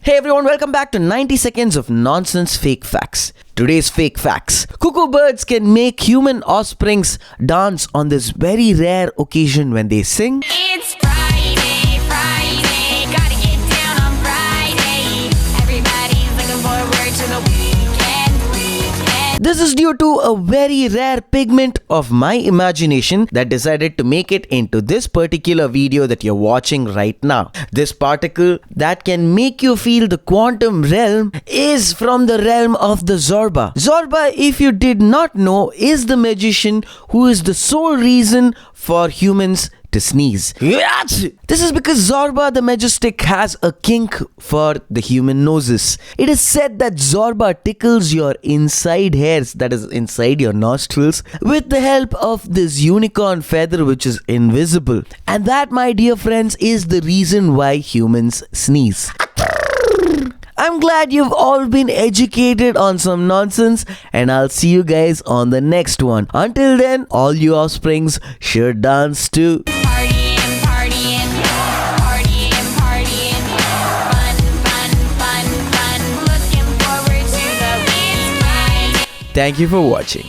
Hey everyone, welcome back to 90 seconds of nonsense fake facts. Today's fake facts. Cuckoo birds can make human offsprings dance on this very rare occasion when they sing. It's Friday, Friday, gotta get down on Friday. Everybody's looking forward to the weekend. This is due to a very rare pigment of my imagination that decided to make it into this particular video that you're watching right now. This particle that can make you feel the quantum realm is from the realm of the Zorba. Zorba, if you did not know, is the magician who is the sole reason for humans to sneeze. This is because Zorba the Majestic has a kink for the human noses. It is said that Zorba tickles your inside hairs, that is inside your nostrils, with the help of this unicorn feather which is invisible. And that, my dear friends, is the reason why humans sneeze. I'm glad you've all been educated on some nonsense, and I'll see you guys on the next one. Until then, all you offsprings should dance too. Partying, partying, partying, partying. Fun, fun, fun, fun. Looking forward to the weekend. Thank you for watching.